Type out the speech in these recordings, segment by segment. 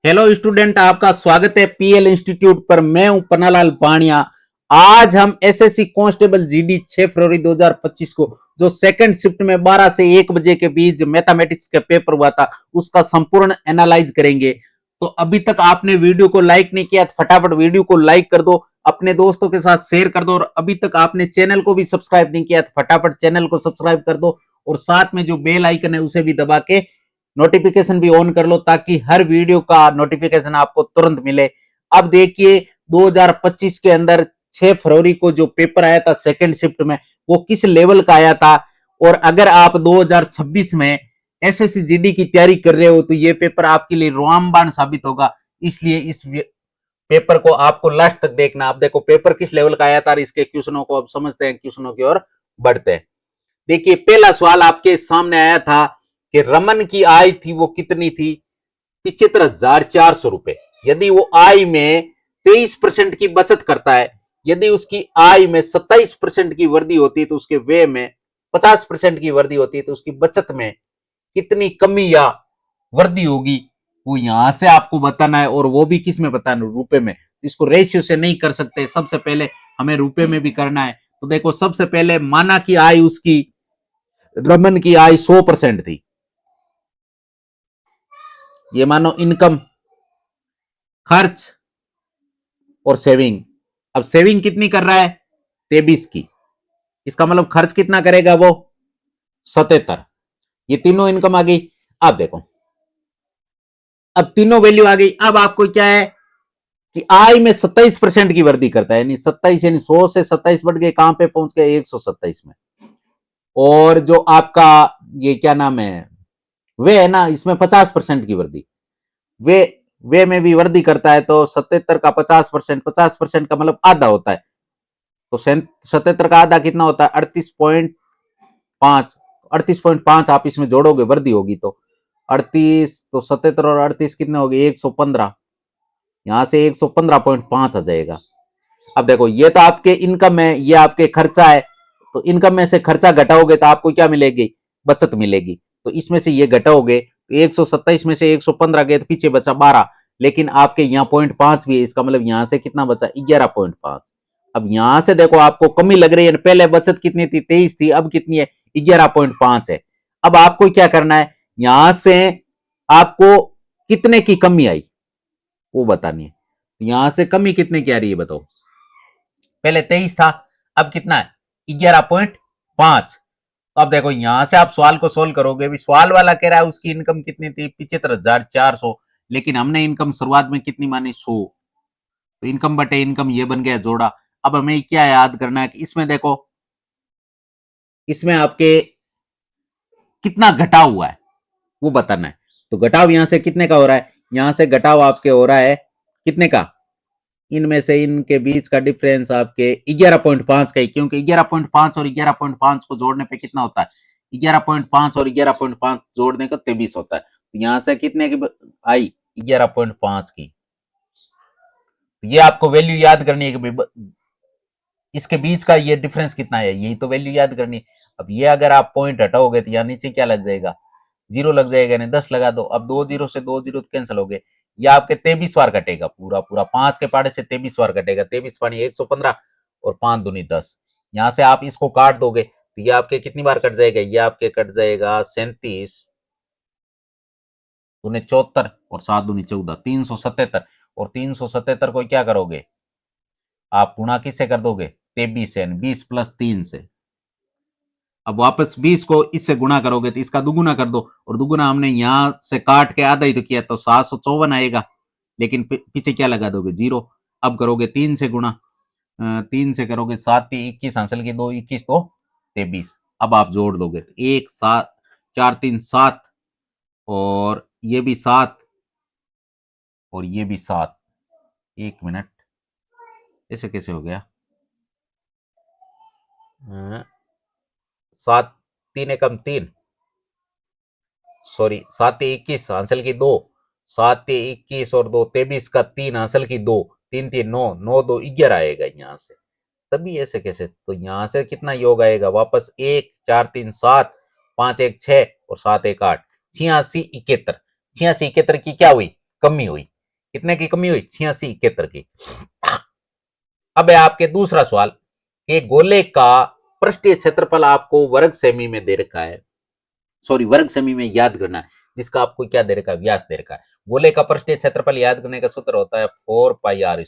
Hello student, आपका स्वागत है पीएल इंस्टीट्यूट पर। मैं हूं पन्नालाल पानिया। आज हम एसएससी कांस्टेबल जीडी 6 फरवरी 2025 को जो सेकंड शिफ्ट में 12 से 1 बजे के बीच मैथमेटिक्स का पेपर हुआ था उसका संपूर्ण एनालाइज करेंगे। तो अभी तक आपने वीडियो को लाइक नहीं किया तो फटाफट वीडियो को लाइक कर दो, अपने दोस्तों के साथ शेयर कर दो, और अभी तक आपने चैनल को भी सब्सक्राइब नहीं किया तो फटाफट चैनल को सब्सक्राइब कर दो, और साथ में जो बेल आइकन है उसे भी दबा के नोटिफिकेशन भी ऑन कर लो ताकि हर वीडियो का नोटिफिकेशन आपको तुरंत मिले। अब देखिए 2025 के अंदर 6 फरवरी को जो पेपर आया था सेकंड शिफ्ट में वो किस लेवल का आया था, और अगर आप 2026 में एसएससी जीडी की तैयारी कर रहे हो तो ये पेपर आपके लिए रामबाण साबित होगा। इसलिए इस पेपर को आपको लास्ट तक देखना। आप देखो पेपर किस लेवल का आया था और इसके क्वेश्चनों को अब समझते हैं, क्वेश्चनों की ओर बढ़ते हैं। देखिए पहला सवाल आपके सामने आया था कि रमन की आय थी वो कितनी थी, 75,400 रुपए। यदि वो आय में 23% की बचत करता है, यदि उसकी आय में 27% की वृद्धि होती है तो उसके व्यय में 50% की वृद्धि होती है तो उसकी बचत में कितनी कमी या वृद्धि होगी, वो यहां से आपको बताना है। और वो भी किस में बताना, रुपए में। इसको रेशियो से नहीं कर सकते, सबसे पहले हमें रुपए में भी करना है। तो देखो सबसे पहले माना कि आय उसकी, रमन की आय 100% थी। ये मानो इनकम, खर्च और सेविंग। अब सेविंग कितनी कर रहा है, 23 की। इसका मतलब खर्च कितना करेगा वो, 77। ये तीनों इनकम आ गई। अब देखो अब तीनों वैल्यू आ गई। अब आपको क्या है कि आय में 27% की वृद्धि करता है, यानी 27, यानी 100 से 27 बढ़ गए, कहां पे पहुंच गए, 127 में। और जो आपका ये क्या नाम है, वे है ना, इसमें 50% की वृद्धि, वे वे में भी वृद्धि करता है। तो 77 का 50%, 50% का मतलब आधा होता है। तो 77 का आधा कितना होता है, 38.5। 38.5 आप इसमें जोड़ोगे, वृद्धि होगी तो 38, तो 77 और 38 कितने हो गए, 115। यहां से 115.5 आ जाएगा। अब देखो ये तो आपके इनकम है, ये आपके खर्चा है। तो इनकम में से खर्चा घटाओगे तो आपको क्या मिलेगी, बचत मिलेगी। तो इसमें से ये घटाओगे तो 127 में से 115 गए तो पीछे बचा 12। लेकिन आपके यहाँ 0.5 भी है, इसका मतलब यहां से कितना बचा, 11.5। अब यहां से देखो आपको कमी लग रही है, पहले बचत कितनी थी, 23 थी, अब कितनी है, 11.5 है। अब आपको क्या करना है, यहां से आपको कितने की कमी आई वो बतानी है। यहां से कमी कितने की आ रही है बताओ। पहले 23 था, अब कितना है, 11.5। तो अब देखो यहां से आप सवाल को सोल्व करोगे, भी सवाल वाला कह रहा है उसकी इनकम कितनी थी, 75,400, लेकिन हमने इनकम शुरुआत में कितनी मानी, 100। तो इनकम बटे इनकम ये बन गया जोड़ा। अब हमें क्या याद करना है कि इसमें देखो, इसमें आपके कितना घटाव हुआ है वो बताना है। तो घटाव यहां से कितने का हो रहा है, यहां से घटाव आपके हो रहा है कितने का, इनमें से इनके बीच का डिफरेंस आपके 11.5 का ही, क्योंकि 11.5 और 11.5 को जोड़ने पे कितना होता है, 11.5 और 11.5 जोड़ने का 23 होता है। तो यहां से कितने की आई, 11.5 की। तो ये आपको वैल्यू याद करनी है कि इसके बीच का ये डिफरेंस कितना है, यही तो वैल्यू याद करनी है। अब ये अगर आप पॉइंट हटाओगे तो यहाँ नीचे क्या लग जाएगा, 0 लग जाएगा, नहीं 10 लगा दो। अब 2 0 से 2 0 कैंसिल हो गए। ये आपके 23 बार कटेगा, पूरा पूरा 5 के पाड़े से 23 बार कटेगा। 23 पानी 115 और 5 दूनी 10। यहां से आप इसको काट दोगे तो ये आपके कितनी बार कट जाएगा, ये आपके कट जाएगा 37 दूनी 74 और 7 दूनी 14, 377। और 377 को क्या करोगे, आप गुणा किससे कर दोगे, 23 से, 20 प्लस 3 से। अब वापस 20 को इससे गुणा करोगे तो इसका दुगुना कर दो, और दुगुना हमने यहां से काट के आधा ही तो किया, तो 754 आएगा। लेकिन पीछे क्या लगा दोगे, 0। अब करोगे 3 से गुणा, 3 से करोगे 7 21, हासिल की 2 21 तो 23। अब आप जोड़ दोगे तो 1 7 4 3 7, और ये भी 7 और ये भी 7। 1 मिनट, ऐसे कैसे हो गया, 7 3 एकम 3, सॉरी 7 21, हासिल की 2, 7 21 और 2 23 का 3, हासिल की 2, 3 3 9, 9 2 11 आएगा यहाँ से। तभी ऐसे कैसे, तो यहाँ से कितना योग आएगा वापस, 1 4 3 7, 5 1 6 और 7 1 8, 86 71। 86 71 की क्या हुई, कमी हुई। कितने की कमी हुई? 86 71 की। अब है आपके दूसरा सवाल कि गोले का पृष्ठीय क्षेत्रफल आपको वर्ग सेमी में दे रखा है, सॉरी वर्ग सेमी में याद करना है, जिसका आपको क्या दे रखा है? व्यास दे रखा है। गोले का पृष्ठीय क्षेत्रफल याद करने का सूत्र होता है 4 पाई r²।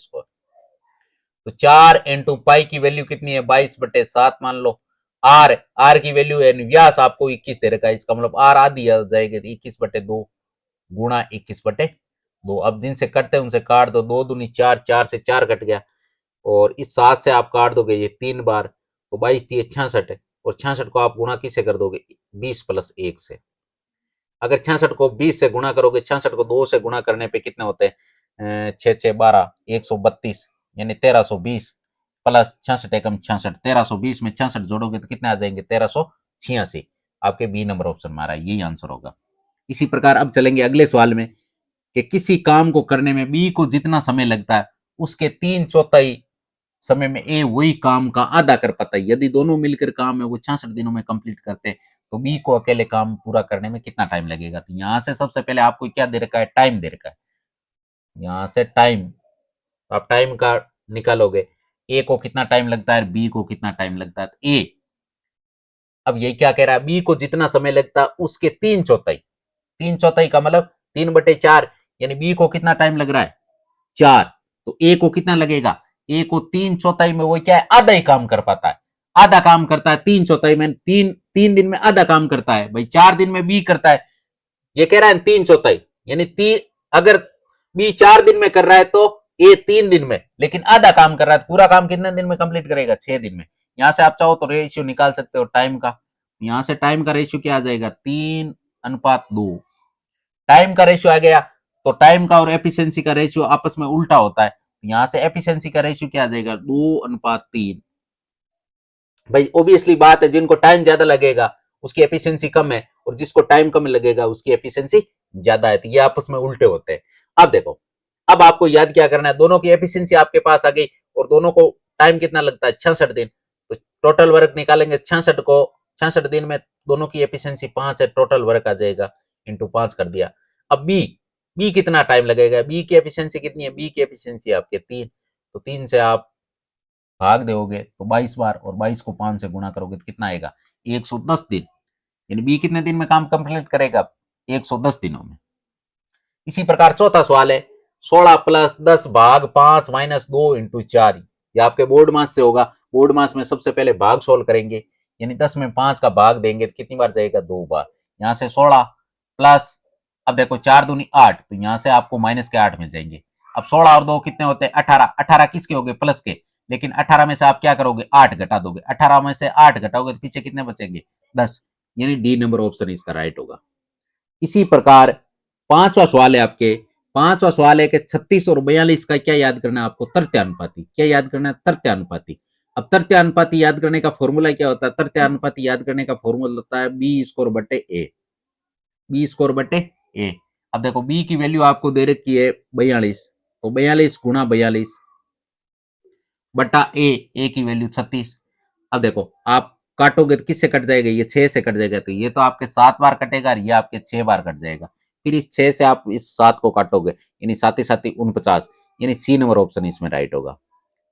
तो 4 × पाई की वैल्यू कितनी है? 22/7 मान लो। आर आर की वैल्यू है, व्यास आपको 21 दे रखा है, इसका मतलब आर आधी आ जाएगी, 21/2 गुणा 21/2। अब जिनसे कटते हैं उनसे काट दो, 2 दूनी 4, 4 से 4 कट गया, और इस 7 से आप काट दोगे ये 3 बार, तो 22 3 66 है, और 66 को आप गुणा किससे कर दोगे? 20 + 1 से। अगर 66 को 20 से गुणा करोगे, 66 को 2 से गुणा करने पे कितने होते हैं? 6 6 12 132, यानी 1320 प्लस 66 एकम 66, 1320 में 66 जोड़ोगे तो कितने आ जाएंगे? 1386। आपके बी नंबर ऑप्शन में आ रहा है, यही आंसर होगा। इसी प्रकार अब चलेंगे अगले सवाल में कि किसी काम को करने में बी को जितना समय लगता है उसके 3/4 समय में ए वही काम का आधा कर पाता है। यदि दोनों मिलकर काम है वो 66 दिनों में कंप्लीट करते हैं, तो बी को अकेले काम पूरा करने में कितना टाइम लगेगा? तो यहां से सबसे पहले आपको क्या दे रखा है? टाइम दे रखा है। यहां से टाइम, तो आप टाइम का निकालोगे, ए को कितना टाइम लगता है, बी को कितना टाइम लगता है। तो ए, अब ये क्या कह रहा है? बी को जितना समय लगता है उसके 3/4। 3/4 का मतलब 3/4, यानी बी को कितना टाइम लग रहा है? 4। तो ए को कितना लगेगा? ए को 3/4 में वो क्या है? आधा ही काम कर पाता है। आधा काम करता है 3/4 में, 3 दिन में आधा काम करता है भाई, 4 दिन में बी करता है। ये कह रहा है 3/4, यानी अगर बी 4 दिन में कर रहा है तो ए 3 दिन में, लेकिन आधा काम कर रहा है, तो पूरा काम कितने दिन में कंप्लीट करेगा? 6 दिन में। यहां से आप चाहो तो रेशियो निकाल सकते हो टाइम का। यहां से टाइम का रेशियो क्या आ जाएगा? 3:2। टाइम का रेशियो आ गया, तो टाइम का और एफिशिएंसी का रेशियो आपस में उल्टा होता है। यहां से एफिशिएंसी का रेशियो क्या आ जाएगा? 2:3। भाई ऑब्वियसली बात है, जिनको टाइम ज्यादा लगेगा उसकी एफिशिएंसी कम है, और जिसको टाइम कम लगेगा उसकी एफिशिएंसी ज्यादा है, तो ये आपस में उल्टे होते हैं। अब देखो, अब आपको याद क्या करना है? दोनों की एफिशिएंसी आपके पास आ गई, और दोनों को टाइम कितना लगता है? 66 दिन। तो टोटल वर्क निकालेंगे, 66 को 66 दिन में दोनों की एफिशिएंसी 5 है, टोटल वर्क आ जाएगा, इंटू 5 कर दिया। अब बी, बी कितना टाइम लगेगा? बी की एफिशिएंसी कितनी है? बी की एफिशिएंसी आपके 3, तो 3 से आप भाग दोगे तो 22 बार, और 22 को 5 से गुणा करोगे तो कितना आएगा? 110 दिन। यानी बी कितने दिन में काम कंप्लीट करेगा? 110 दिनों में। इसी प्रकार चौथा सवाल है, 16 + 10 भाग 5 - 2 × 4। ये आपके बोर्ड मास से होगा। बोर्ड मास में सबसे पहले भाग सोल्व करेंगे, यानी 10 में 5 का भाग देंगे तो कितनी बार जाएगा? 2 बार। यहां से 16 प्लस, अब देखो 4 दूनी 8, तो यहां से आपको माइनस के 8 मिल जाएंगे। अब 16 और 2 कितने होते हैं? 18। 18 किसके हो गए? प्लस के। लेकिन 18 में से आप क्या करोगे? 8 घटा दोगे। 18 में से 8 घटाओगे तो पीछे कितने बचेंगे? 10। यानी डी नंबर ऑप्शन इसका राइट होगा। इसी प्रकार पांचवा सवाल है आपके, पांचवा सवाल है कि 36 और 42 का क्या याद करना है आपको? तृतीयानुपाती। क्या याद करना है? तृतीयानुपाती। अब तृतीयानुपाती याद करने का फॉर्मूला क्या होता है? तृतीयानुपाती याद करने का फॉर्मूला होता है बी स्कोर बटे ए। बी स्कोर बटे ए। अब देखो बी की वैल्यू आपको दे रखी है 42, तो 42 गुणा 42 बटा ए की वैल्यू 36। अब देखो आप काटोगे तो किससे कट जाएगा? ये 6 से कट जाएगा, तो ये तो आपके 7 बार कटेगा, और ये आपके 6 बार कट जाएगा। फिर इस 6 से आप इस 7 को काटोगे, यानी 7 7 49, यानी सी नंबर ऑप्शन इसमें राइट होगा।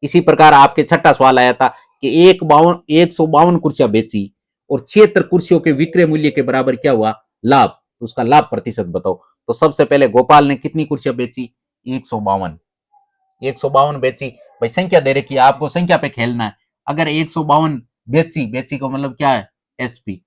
इसी प्रकार आपके छठा सवाल आया था कि 152 कुर्सियां बेची और 76 कुर्सियों के विक्रय मूल्य के बराबर क्या हुआ? लाभ। तो उसका लाभ प्रतिशत बताओ। तो सबसे पहले गोपाल ने कितनी कुर्सियां बेची? 152। 152 बेची। भाई संख्या दे रखी है, आपको संख्या पे खेलना है। अगर 152 बेची, बेची को मतलब क्या है? एसपी।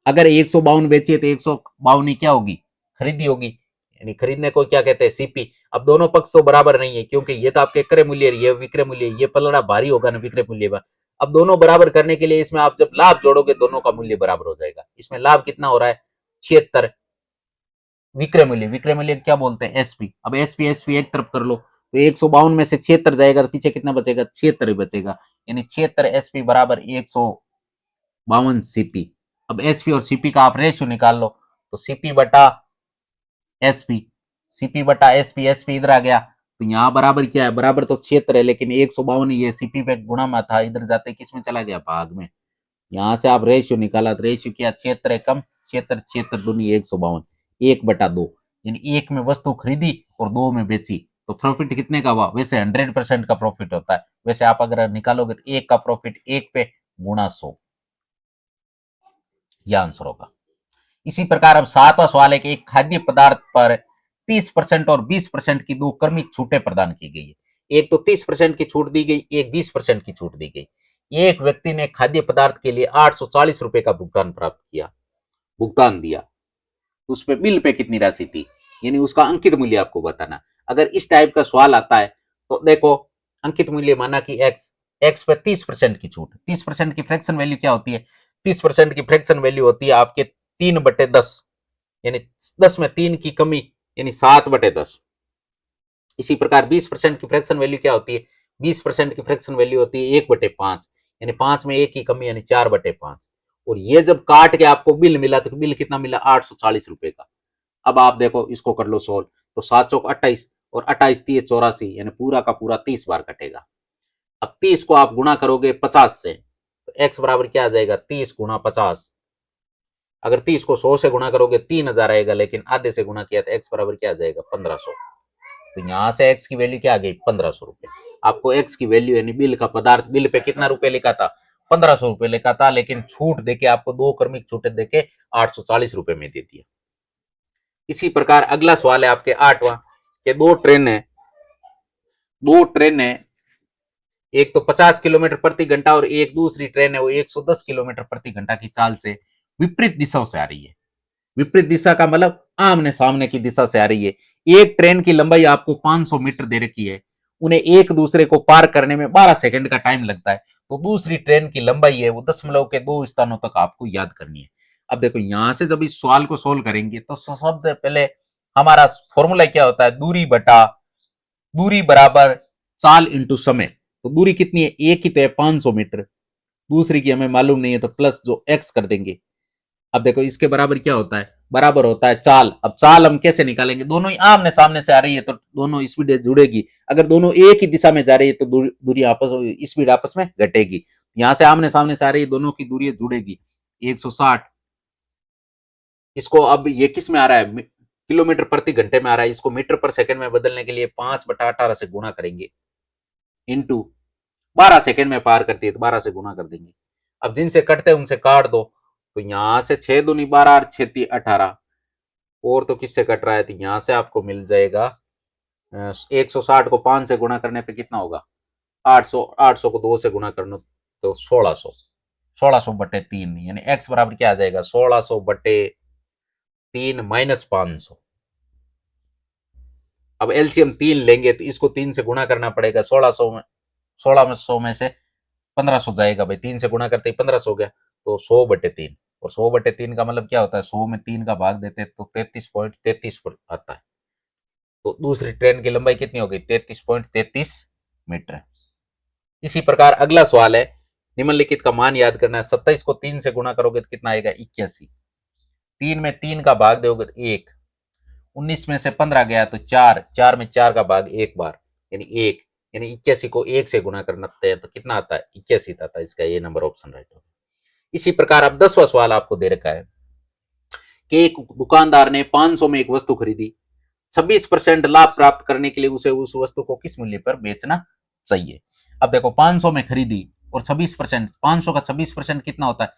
अगर 152 बेची है तो 152 क्या होगी? खरीदी होगी, यानी खरीदने को क्या कहते हैं? सीपी। अब दोनों पक्ष तो बराबर नहीं है, क्योंकि ये तो आपके क्रय मूल्य, ये विक्रय मूल्य, ये पलड़ा भारी होगा ना विक्रय मूल्य में। अब दोनों बराबर करने के लिए इसमें आप जब लाभ जोड़ोगे दोनों का मूल्य बराबर हो जाएगा। इसमें लाभ कितना हो रहा है? 76। विक्रय मूल्य, विक्रय मूल्य क्या बोलते हैं? एसपी। अब एसपी एसपी एक तरफ कर लो, तो 152 में से 76 जाएगा तो पीछे कितना बचेगा? 76 ही बचेगा, यानी 76 एसपी बराबर 152 सीपी। अब एसपी और सीपी का आप रेशियो निकाल लो, तो सीपी बटा एसपी, सीपी बटा एसपी, एसपी इधर आ गया, तो यहां बराबर क्या है? बराबर तो 76 है, लेकिन 152 ये सीपी पे गुणा में था, इधर जाते किस में चला गया? भाग में। यहां से आप रेशियो निकाला, तो रेशियो किया 76 कम 76, 76 दूनी 152, 1/2। यानी एक में वस्तु खरीदी और दो में बेची, तो प्रॉफिट कितने का हुआ? वैसे 100% का प्रॉफिट होता है, वैसे आप अगर निकालोगे तो एक का प्रॉफिट एक पे गुणा 100, यह आंसर होगा। इसी प्रकार अब सातवां सवाल है कि एक खाद्य पदार्थ पर 30% और 20% की दो क्रमिक छूटें प्रदान की गई है। एक तो 30% की छूट दी गई, एक 20% की छूट दी गई। एक व्यक्ति ने खाद्य पदार्थ के लिए 840 रुपए का भुगतान दिया, उस पे बिल पे कितनी राशि थी, यानी उसका अंकित मूल्य आपको बताना। अगर इस टाइप का सवाल आता है तो देखो, अंकित मूल्य माना कि एक्स, एक्स पर 30% की छूट, 30% की फ्रैक्शन वैल्यू क्या होती है? 30% की फ्रैक्शन वैल्यू होती है आपके 3/10, यानी 10 में 3 की कमी, यानी 7/10। इसी प्रकार 20% की फ्रैक्शन वैल्यू क्या होती है? 20% की फ्रैक्शन वैल्यू होती है 1/5, यानी 5 में 1 की कमी, यानी 4/5। और ये जब काट के आपको बिल मिला तो बिल कितना मिला? 840 रुपए का। अब आप देखो, इसको कर लो सोल्व, तो 7 चौक 28 और 28 3 84, यानी पूरा का पूरा 30 बार कटेगा। अब 30 को आप गुणा करोगे 50 से, तो एक्स बराबर क्या आ जाएगा? 30 गुणा 50। अगर 30 को 100 से गुणा करोगे 3000 आएगा, लेकिन आधे से गुणा किया तो एक्स बराबर क्या आ जाएगा? 1500। तो यहां से एक्स की वैल्यू क्या आ गई? 1500 रुपए। आपको एक्स की वैल्यू यानी बिल का पदार्थ, बिल पे कितना रुपए लिखा था? 1500 रुपए लिखा था, लेकिन छूट देके आपको दो क्रमिक छूटे देके 840 रुपए में दे दिया। इसी प्रकार अगला सवाल है आपके 8वां, कि दो ट्रेनें, एक तो 50 किलोमीटर प्रति घंटा और एक दूसरी ट्रेन है वो 110 किलोमीटर प्रति घंटा की चाल से विपरीत दिशाओं से आ रही है। विपरीत दिशा का मतलब आमने सामने की दिशा से आ रही है। एक ट्रेन की लंबाई आपको 500 मीटर दे रखी है, उन्हें एक दूसरे को पार करने में 12 सेकंड का टाइम लगता है, तो दूसरी ट्रेन की लंबाई है वो दशमलव के दो स्थानों तक आपको याद करनी है। अब देखो, यहां से जब इस सवाल को सोल्व करेंगे तो सबसे पहले हमारा फॉर्मूला क्या होता है? दूरी बराबर चाल इंटू समय। तो दूरी कितनी है? एक ही तो है 500 मीटर, दूसरी की हमें मालूम नहीं है, तो प्लस जो एक्स कर देंगे। अब देखो, इसके बराबर क्या होता है? बराबर होता है चाल। अब चाल हम कैसे निकालेंगे? दोनों ही आमने सामने से आ रही है तो दोनों स्पीड जुड़ेगी। अगर दोनों एक ही दिशा में जा रही है तो दूरी स्पीड आपस में घटेगी। यहां से आमने सामने से आ रही है, दोनों की दूरी जुड़ेगी 160। इसको अब ये किस में आ रहा है? किलोमीटर प्रति घंटे में आ रहा है, इसको मीटर पर सेकंड में बदलने के लिए 5/18 से गुणा करेंगे, इंटू 12 सेकंड में पार करती है तो 12 से गुणा कर देंगे। अब जिनसे कटते हैं उनसे काट दो, तो यहां से 6 दूनी 12 और 6 18, और तो किससे कट रहा है? तो यहां से आपको मिल जाएगा 160 को 5 से गुणा करने पे कितना होगा? 800, 800 को 2 से गुणा करना तो 1600, 1600/3, यानी एक्स बराबर क्या आ जाएगा? 1600/3 माइनस 500। अब एलसीएम 3 लेंगे तो इसको 3 से गुणा करना पड़ेगा। 1600 में से 1500 जाएगा भाई, 3 से गुणा करते ही 1500 हो गया, तो 100/3। और 100/3 का मतलब क्या होता है? 100 में 3 का भाग देते हैं तो 33.33 आता है। तो दूसरी ट्रेन की लंबाई कितनी हो गई? 33.33 मीटर। इसी प्रकार अगला सवाल है, निम्नलिखित का मान याद करना है। 27 को 3 से गुणा करोगे तो कितना आएगा? 81। 3 में 3 का भाग दोगे तो 1। 19 में से 15 गया तो 4, 4 में 4 का भाग एक बार, यानी 1, यानी 81 को 1 से गुणा करना है तो कितना आता है? 81 आता है। इसका ये नंबर ऑप्शन राइट होगा। इसी प्रकार अब 10वां सवाल आपको दे रखा है कि एक दुकानदार ने 500 में एक वस्तु खरीदी, 26% लाभ प्राप्त करने के लिए उसे उस वस्तु को किस मूल्य पर बेचना चाहिए? अब देखो, 500 में खरीदी और 26%, 500 का 26% कितना होता है?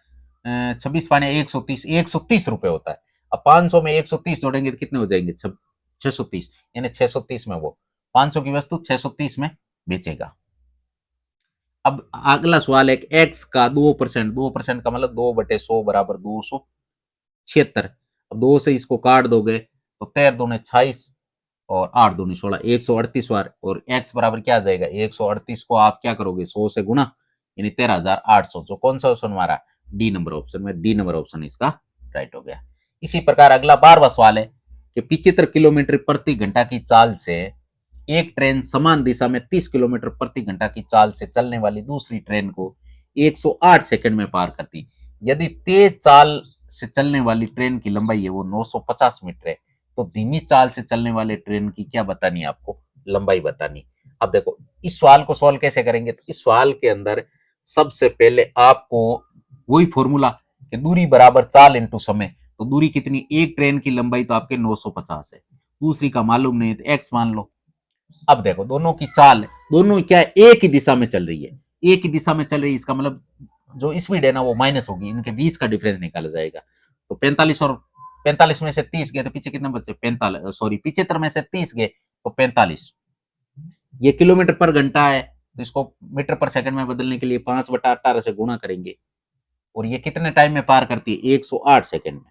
26 पाने 130, 130 रुपए होता है। अब 500 में 130 जोड़ेंगे तो कितने हो जाएंगे? 630, यानी 630 में वो 500 की वस्तु 630 में बेचेगा। अब अगला सवाल है, एक्स का 2%, 2% का मतलब 2/100 बराबर 276। अब 2 से इसको काट दोगे तो 13 दूने 26 और 8 दूनी 16, 138 बार, और एक्स बराबर क्या आ जाएगा? 138 को आप क्या करोगे? 100 से गुणा, यानी 13,800। जो कौन सा ऑप्शन हमारा? डी नंबर ऑप्शन में, डी नंबर ऑप्शन इसका राइट हो गया। इसी प्रकार अगला 12वां सवाल है कि 75 किलोमीटर प्रति घंटा की चाल से एक ट्रेन समान दिशा में 30 किलोमीटर प्रति घंटा की चाल से चलने वाली दूसरी ट्रेन को 108 सेकंड में पार करती। यदि तेज चाल से चलने वाली ट्रेन की लंबाई है वो 950 मीटर है, तो धीमी चाल से चलने वाले ट्रेन की क्या बतानी है आपको? लंबाई बतानी। अब देखो, इस सवाल को सॉल्व कैसे करेंगे? तो इस सवाल के अंदर सबसे पहले आपको वही फॉर्मूला कि दूरी बराबर चाल इंटू समय। तो दूरी कितनी? एक ट्रेन की लंबाई तो आपके 950 है, दूसरी का मालूम नहीं तो x मान लो। अब देखो दोनों की चाल, दोनों क्या है, एक ही दिशा में चल रही है, एक ही दिशा में चल रही है, इसका मतलब जो स्पीड है ना वो माइनस होगी, इनके बीच का डिफरेंस निकाला जाएगा। तो 45 और 45 में से 30 गए तो पीछे कितने बचे, 45, सॉरी 75 में से 30 गए तो 45। ये किलोमीटर पर घंटा है तो इसको मीटर पर सेकंड में बदलने के लिए 5/18 से गुणा करेंगे, और ये कितने टाइम में पार करती है, 108 सेकंड में।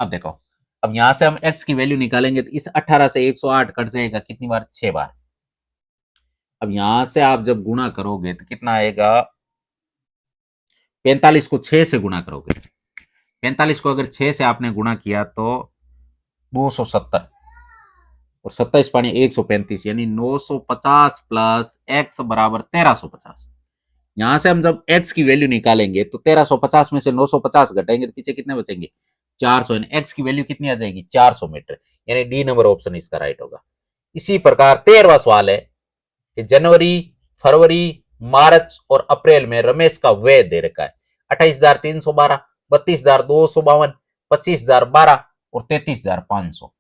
अब देखो, अब यहां से हम x की वैल्यू निकालेंगे तो इस 18 से 108 कट जाएगा कितनी बार, 6 बार। अब यहां से आप जब गुणा करोगे तो कितना आएगा, 45 को 6 से गुणा करोगे, 45 को अगर 6 से आपने गुणा किया तो 270, और 27 पानी 135, यानी 950 प्लस x बराबर 1350। यहां से हम जब x की वैल्यू निकालेंगे तो 1350 में से 950 घटाएंगे तो पीछे कितने बचेंगे, 400, यानी x की वैल्यू कितनी आ जाएगी, 400 मीटर, यानी डी नंबर ऑप्शन इसका राइट होगा। इसी प्रकार 13वां सवाल है कि जनवरी, फरवरी, मार्च और अप्रैल में रमेश का व्यय दे रखा है 28,312, 32,252, 25,012 और 33,500।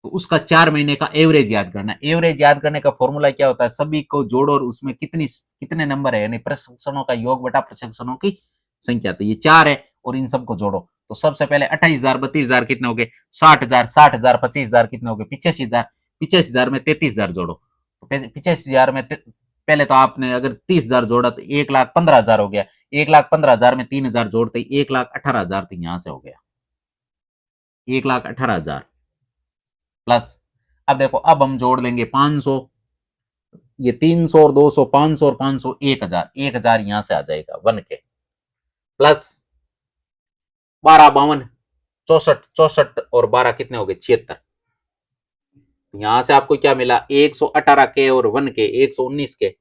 तो उसका 4 महीने का एवरेज याद करना। एवरेज याद करने का फॉर्मूला क्या होता है, सभी को जोड़ो और उसमें कितने नंबर है, यानी प्रशिक्षणों का योग बटा प्रशिक्षणों की संख्या। तो ये 4 है और इन सबको जोड़ो। तो सबसे पहले 28,000, 32,000 कितने हो गए, 60,000, 60,000, 25,000 कितने हो गए, 85,000, 85,000 में 33,000 जोड़ो। 85,000 में पहले तो आपने अगर 30,000 जोड़ा तो 1,15,000 हो गया, 1,15,000 में 3,000 जोड़ते 1,18,000, तो यहां से हो गया 1,18,000 प्लस। अब देखो, अब हम जोड़ लेंगे 500, ये 300 और 200, 500 और 500, 1,000, 1,000 यहां से आ जाएगा 1 के, प्लस 12, 52, 64, 64 और 12 कितने हो गए, 76। यहां से आपको क्या मिला, 118 के और 1 के 119 के,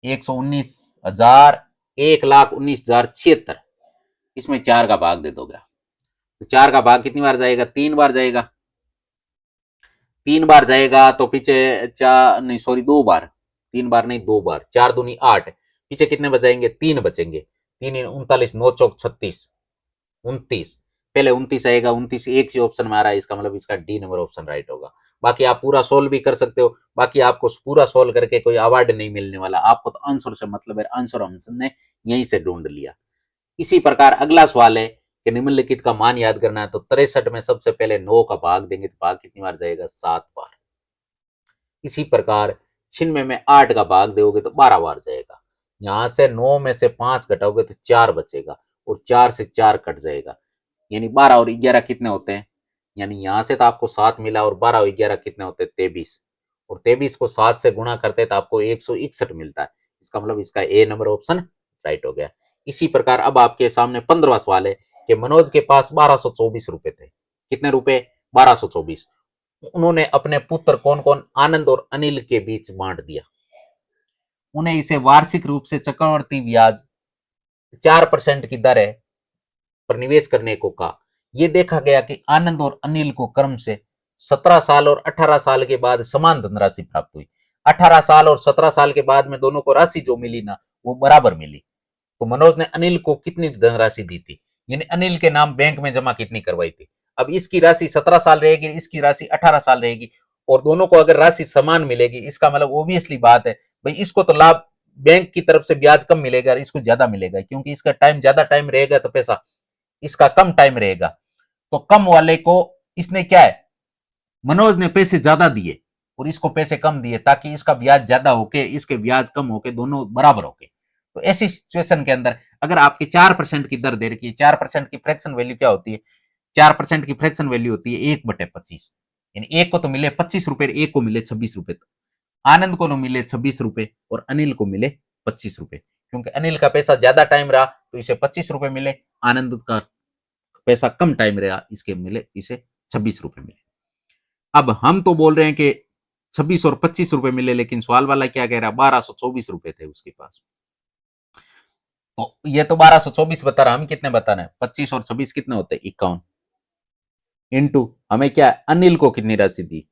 119,000, 1,19,076। इसमें 4 का भाग दे दोगे तो 4 का भाग कितनी बार जाएगा, 3 बार जाएगा, 3 बार जाएगा तो पीछे 4 नहीं, सॉरी 2 बार, 3 बार नहीं 2 बार, 4 दूनी 8, पीछे कितने बचाएंगे, 3 बचेंगे, 3 39, 9 चौक 36, 29, पहले 29 आएगा, 29 एक ही ऑप्शन में आ रहा है, इसका मतलब इसका डी नंबर ऑप्शन राइट होगा। बाकी आप पूरा सोल्व भी कर सकते हो, बाकी आपको पूरा सोल्व करके कोई अवार्ड नहीं मिलने वाला, आपको तो आंसर से मतलब है, आंसर हमने यहीं से ढूंढ लिया। इसी प्रकार अगला सवाल है कि निम्नलिखित का मान याद करना है, तो 63 में सबसे पहले 9 का भाग देंगे तो भाग कितनी बार जाएगा, 7 बार। इसी प्रकार 96 में 8 का भाग दोगे तो 12 बार जाएगा। यहां से 9 में से 5 घटाओगे तो 4 बचेगा, और 4 से 4 कट जाएगा, यानी 12 और 11 कितने होते हैं, यानी यहां से तो आपको 7 मिला, और 12 और 11 कितने होते हैं, 23, और 23 को 7 से गुणा करते तो आपको 161 मिलता है। इसका मतलब इसका ए नंबर ऑप्शन राइट हो गया। इसी प्रकार अब आपके सामने 15वां सवाल है कि मनोज के पास 1224 रुपए थे, कितने रुपए, 1224। उन्होंने अपने पुत्र कौन कौन आनंद और अनिल के बीच बांट दिया। उन्हें इसे वार्षिक रूप से चक्रवर्ती ब्याज 4% की दर है पर निवेश करने को कहा। यह देखा गया कि आनंद और अनिल को क्रम से 17 साल और 18 साल के बाद समान धनराशि प्राप्त हुई। 18 साल और 17 साल के बाद में दोनों को राशि जो मिली ना वो बराबर मिली। तो मनोज ने अनिल को कितनी धनराशि दी थी, यानी अनिल के नाम बैंक में जमा कितनी करवाई थी। अब इसकी राशि 17 साल रहेगी, इसकी राशि 18 साल रहेगी, और दोनों को अगर राशि समान मिलेगी, इसका मतलब ओबियसली बात है भाई इसको तो लाभ बैंक की तरफ से ब्याज कम मिलेगा, इसको ज्यादा मिलेगा, क्योंकि इसका टाइम ज्यादा टाइम रहेगा तो पैसा इसका कम टाइम रहेगा। तो कम वाले को इसने क्या है, मनोज ने पैसे ज्यादा दिए और इसको पैसे कम दिए, ताकि इसका ब्याज ज्यादा होके इसके ब्याज कम होके दोनों बराबर होके। तो ऐसी सिचुएशन के अंदर अगर आपकी 4% की दर दे रखी है, 4% की फ्रैक्शन वैल्यू क्या होती है, 4% की फ्रैक्शन वैल्यू होती है 1/25, यानी एक को तो मिले 25 रुपए, एक को मिले 26 रुपए। आनंद को मिले 26 रुपए और अनिल को मिले 25 रुपए, क्योंकि अनिल का पैसा ज्यादा टाइम रहा तो इसे 25 रुपए मिले, आनंद का पैसा कम टाइम रहा इसके मिले इसे 26 रुपए मिले। अब हम तो बोल रहे हैं कि 26 और 25 रुपए मिले, लेकिन सवाल वाला क्या कह रहा है, 1224 रुपए थे उसके पास। तो ये तो 1224 बता रहा, हम कितने बता रहे हैं, 25 और 26 कितने होते हैं, 51, इंटू हमें क्या अनिल को कितनी राशि दी,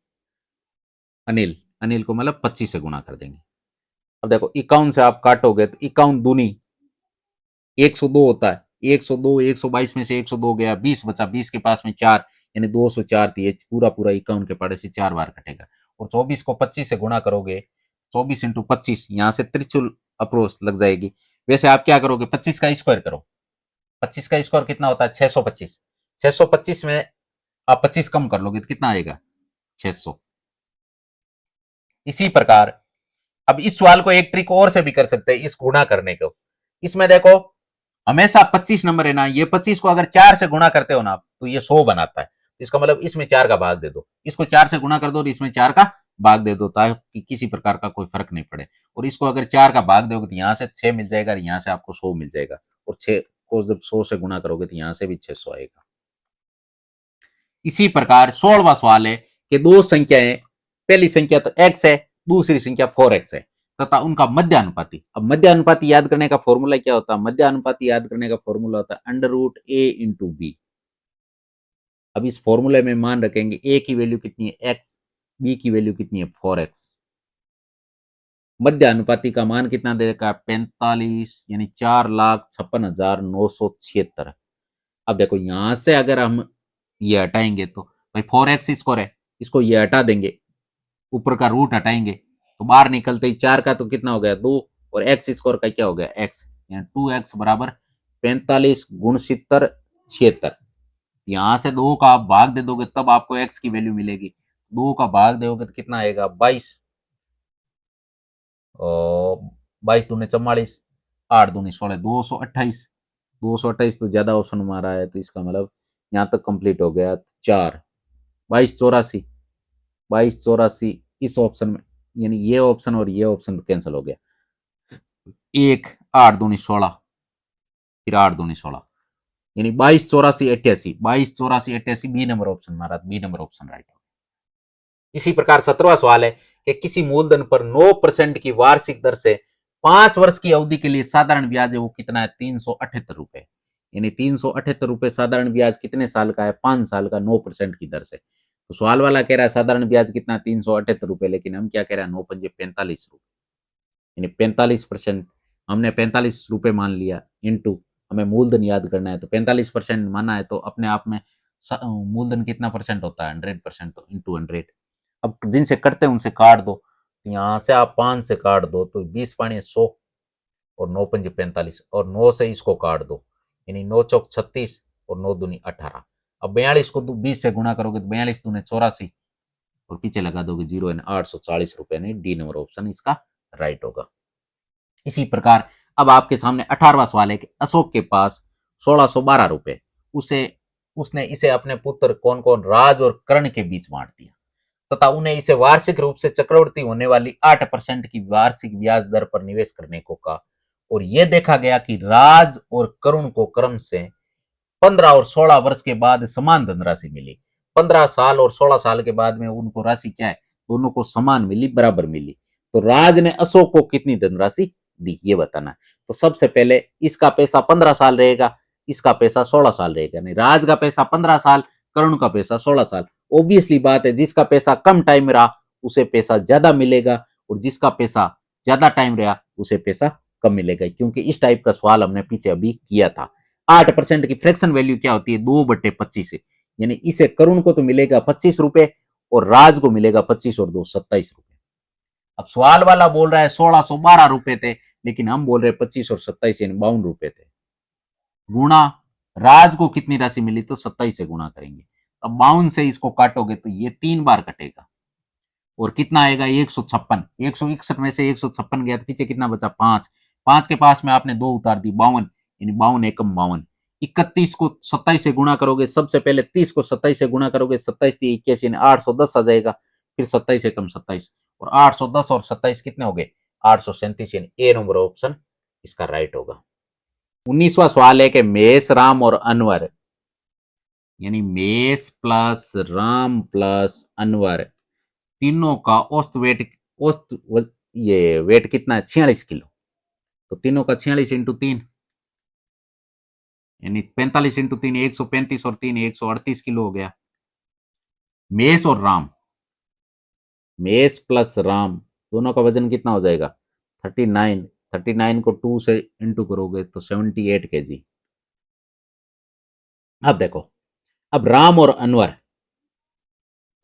अनिल अनिल को मतलब 25 से गुणा कर देंगे। अब देखो 51 से आप काटोगे तो 51 दूनी 102 होता है, 102, 122 में से 102 गया, 20 बचा, 20 के पास में 4, यानी 204 थी, पूरा पूरा 51 के पड़े से 4 बार कटेगा। और 24 को 25 से गुणा करोगे, 24 इंटू 25, यहां से त्रिचुल अप्रोच लग जाएगी। वैसे आप क्या करोगे, 25 का स्क्वायर करो। 25 का स्क्वायर कितना होता है, 625। 625 में आप 25 कम कर लोगे तो कितना आएगा, 600। इसी प्रकार अब इस सवाल को एक ट्रिक और से भी कर सकते हैं, इस गुणा करने को। इसमें देखो हमेशा 25 नंबर है ना, ये 25 को अगर 4 से गुणा करते हो ना तो ये 100 बनाता है। इसका मतलब इसमें 4 का भाग दे दो, इसको 4 से गुणा कर दो और इसमें 4 का भाग दे दो, ताकि किसी प्रकार का कोई फर्क नहीं पड़े। और इसको अगर 4 का भाग दोगे तो यहां से 6 मिल जाएगा और यहां से आपको 100 मिल जाएगा। और 6 को जब 100 से गुणा करोगे तो यहां से भी 600 आएगा। इसी प्रकार 16वां सवाल है कि दो संख्याएं, पहली संख्या तो x है, दूसरी संख्या 4x है, तथा उनका मध्य अनुपाती। अब मध्य अनुपाती याद करने का फॉर्मूला क्या होता है, मध्य अनुपाती याद करने का फॉर्मूला होता है √a इंटू बी। अब इस फॉर्मूले में मान रखेंगे a की वैल्यू कितनी है x, b की वैल्यू कितनी है 4x। मध्य अनुपाती का मान कितना दे रखा है 45, यानी 4,56,976। अब देखो यहां से अगर हम ये हटाएंगे तो भाई 4x स्क्वायर है, इसको ये हटा देंगे, ऊपर का रूट हटाएंगे तो बाहर निकलते ही 4 का तो कितना हो गया 2, और एक्स स्क्वायर का क्या हो गया x, यानी 2x बराबर 45 गुण 70 76। यहां से 2 का आप भाग दे दोगे तब आपको x की वैल्यू मिलेगी। 2 का भाग दोगे तो कितना आएगा 22, और 22 दूनी 44, 8 दूनी 16, 228। 228 तो ज्यादा ऑप्शन हमारा है तो इसका मतलब यहाँ तक कंप्लीट हो गया। 4 22 84, 22 84 इस ऑप्शन में, यानी ये ऑप्शन और ये ऑप्शन कैंसिल हो गया। 1 8 दूनी 16, फिर 8 दूनी 16, यानी 22 84 88, 22 84 88 बी नंबर ऑप्शन हमारा, बी नंबर ऑप्शन राइट हो। इसी प्रकार 17वां सवाल है कि किसी मूलधन पर 9% की वार्षिक दर से 5 वर्ष की अवधि के लिए साधारण ब्याज है वो कितना है 378 रुपए, यानी 378 रुपए साधारण ब्याज कितने साल का है 5 साल का 9% की दर से। तो सवाल वाला कह रहा है साधारण ब्याज कितना 378 रुपए, लेकिन हम क्या कह रहे हैं 9 पंजे 45 रुपए, यानी 45%। हमने 45 रुपए मान लिया, इंटू हमें मूलधन याद करना है तो 45% माना है तो अपने आप में मूलधन कितना परसेंट होता है 100%, तो इंटू 100। अब जिनसे करते हैं उनसे काट दो, तो यहाँ से आप 5 से काट दो तो 20 पानी 100, और 9 पंजे 45, और 9 से इसको काट दो, यानी 9 चौक 36 और 9 दूनी 18। अब 42 को 20 से गुणा करोगे तो 42 दूनी 84, और पीछे लगा दोगे 0, यानी 840 रुपए, ने डी नंबर ऑप्शन इसका राइट होगा। इसी प्रकार अब आपके सामने 18वां सवाल है कि अशोक के पास 1612 रुपए, उसे उसने इसे अपने पुत्र कौन कौन राज और कर्ण के बीच बांट दिया, तथा उन्हें इसे वार्षिक रूप से चक्रवर्ती होने वाली 8% की वार्षिक ब्याज दर पर निवेश करने को कहा। और यह देखा गया कि राज और करुण को क्रम से 15 और 16 वर्ष के बाद समान धनराशि मिली। 15 साल और 16 साल के बाद में उनको राशि क्या है, दोनों को समान मिली, बराबर मिली। तो राज ने अशोक को कितनी धनराशि दी ये बताना है। तो सबसे पहले इसका पैसा 15 साल रहेगा, इसका पैसा 16 साल रहेगा। नहीं, राज का पैसा 15 साल, करुण का पैसा 16 साल। ऑब्वियसली बात है, जिसका पैसा कम टाइम रहा उसे पैसा ज्यादा मिलेगा, और जिसका पैसा ज्यादा टाइम रहा उसे पैसा कम मिलेगा, क्योंकि इस टाइप का सवाल हमने पीछे अभी किया था। 8% की फ्रैक्शन वैल्यू क्या होती है 2/25, यानी इसे करुण को तो मिलेगा 25 रुपए और राज को मिलेगा 25 और 2 27 रुपए। अब सवाल वाला बोल रहा है 1612 रुपए थे, लेकिन हम बोल रहे हैं 25 और 27 यानी 52 रुपए थे। गुणा राज को कितनी राशि मिली तो 27 से गुणा करेंगे। अब 52 से इसको काटोगे तो ये 3 बार कटेगा, और कितना आएगा 156। 161 में से 156 गया तो पीछे कितना बचा 5। 5 के पास में आपने 2 उतार दी, 52, यानी 52 एकम 52। 31 को 27 से गुणा करोगे, सबसे पहले 30 को 27 से गुणा करोगे, 27 81 यानी 810 आ जाएगा। फिर 27 एकम 27, और 810 और 27 कितने हो गए 837, यानी ए नंबर ऑप्शन इसका राइट होगा। 19वां सवाल है कि मेष राम और अनवर, यानी मेष प्लस राम प्लस अनवर, तीनों का औसत वेट, औसत ये वेट कितना है 46 किलो। तो तीनों का 46 इंटू 3, यानी 45 इंटू 3 135, और 3 138 किलो हो गया। मेष और राम, मेष प्लस राम दोनों का वजन कितना हो जाएगा 39। 39 को 2 से इंटू करोगे तो 78 kg। अब देखो, अब राम और अनवर,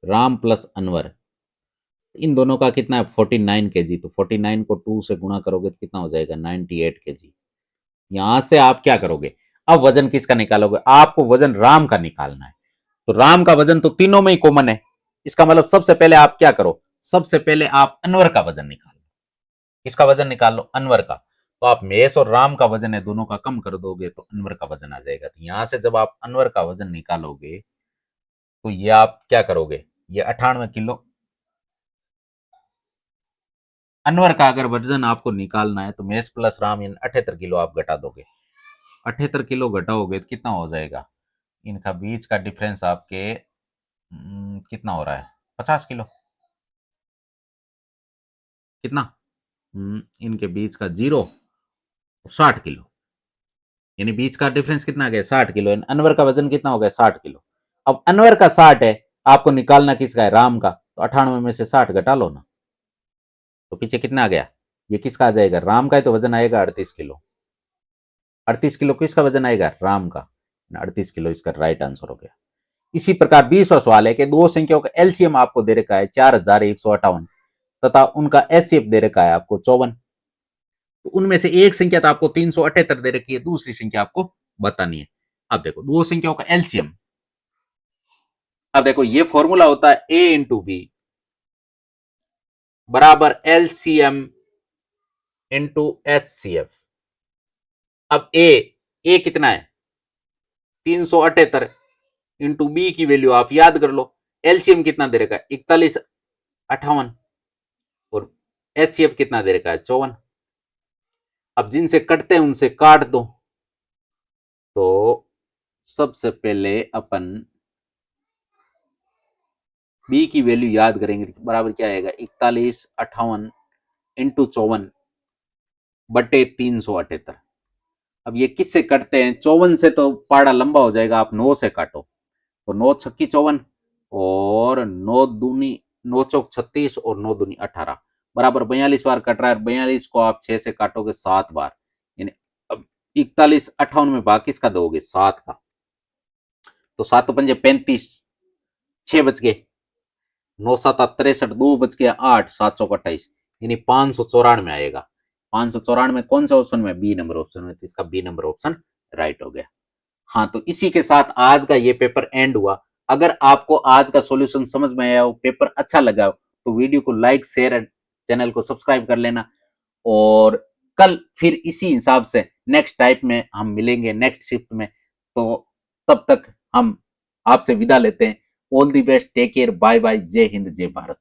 राम प्लस अनवर, इन दोनों का कितना है 49 केजी, तो 49 को 2 से गुणा करोगे तो कितना हो जाएगा 98 केजी। यहां से आप क्या करोगे, अब वजन किसका निकालोगे, आपको वजन राम का निकालना है। तो राम का वजन तो तीनों में ही कॉमन है, इसका मतलब सबसे पहले आप क्या करो, सबसे पहले आप अनवर का वजन निकालो। किसका वजन निकाल लो, अनवर का। तो आप मेष और राम का वजन है दोनों का कम कर दोगे तो अनवर का वजन आ जाएगा। तो यहां से जब आप अनवर का वजन निकालोगे तो ये आप क्या करोगे, ये 98 किलो, अनवर का अगर वजन आपको निकालना है तो मेष प्लस राम इन 78 किलो आप घटा दोगे। 78 किलो घटाओगे तो कितना हो जाएगा, इनका बीच का डिफरेंस आपके कितना हो रहा है 50 किलो, कितना इनके बीच का 60 किलो, यानी बीच का डिफरेंस कितना आ गया 60 किलो। अनवर का वजन कितना हो गया 60 किलो। अब अनवर का 60 है, आपको निकालना किसका है, राम का, तो 98 में से 60 घटा लो ना, तो पीछे कितना आ गया, ये किसका आ जाएगा, राम का है, तो वजन आएगा 38 किलो। 38 किलो किसका वजन आएगा, राम का। 38 किलो इसका राइट आंसर हो गया। इसी प्रकार 20वां सवाल है कि दो संख्याओं का एलसीएम आपको दे रखा है 4158 तथा उनका एचसीएफ दे रखा है आपको 54। तो उनमें से एक संख्या तो आपको 378 दे रखी है, दूसरी संख्या आपको बतानी है। अब देखो दो संख्याओं का एलसीएम, अब देखो ये फॉर्मूला होता है ए इंटू बी बराबर एलसीएम इंटू एचसीएफ। अब ए कितना है 378 इंटू बी की वैल्यू आप याद कर लो, एलसीएम कितना दे रखा है 4158 और एचसीएफ कितना दे रखा है 54। अब जिनसे कटते हैं उनसे काट दो, तो सबसे पहले अपन बी की वैल्यू याद करेंगे, बराबर क्या आएगा 4158 इंटू 54 बटे 378। अब ये किससे कटते हैं, 54 से तो पाड़ा लंबा हो जाएगा, आप 9 से काटो, तो 9 छक्की 54 और 9 दूनी 9 चौक 36 और 9 दूनी 18 बराबर 42 बार कट रहा है। 42 को आप 6 से काटोगे 7 बार, यानी अब 4158 में भाग किसका दोगे 7 का, तो 7 पंजे 35, 6 बच गए, 9 7 63, 2 बच गया 8, 7 चौक 28, यानी 594 आएगा। 594 कौन से ऑप्शन में, बी नंबर ऑप्शन में, तो इसका बी नंबर ऑप्शन राइट हो गया। हाँ, तो इसी के साथ आज का ये पेपर एंड हुआ। अगर आपको आज का सॉल्यूशन समझ में आया हो, पेपर अच्छा लगा हो, तो वीडियो को लाइक शेयर एंड चैनल को सब्सक्राइब कर लेना। और कल फिर इसी हिसाब से नेक्स्ट टाइप में हम मिलेंगे नेक्स्ट शिफ्ट में। तो तब तक हम आपसे विदा लेते हैं। All the best, take care, bye bye, जय हिंद जय भारत।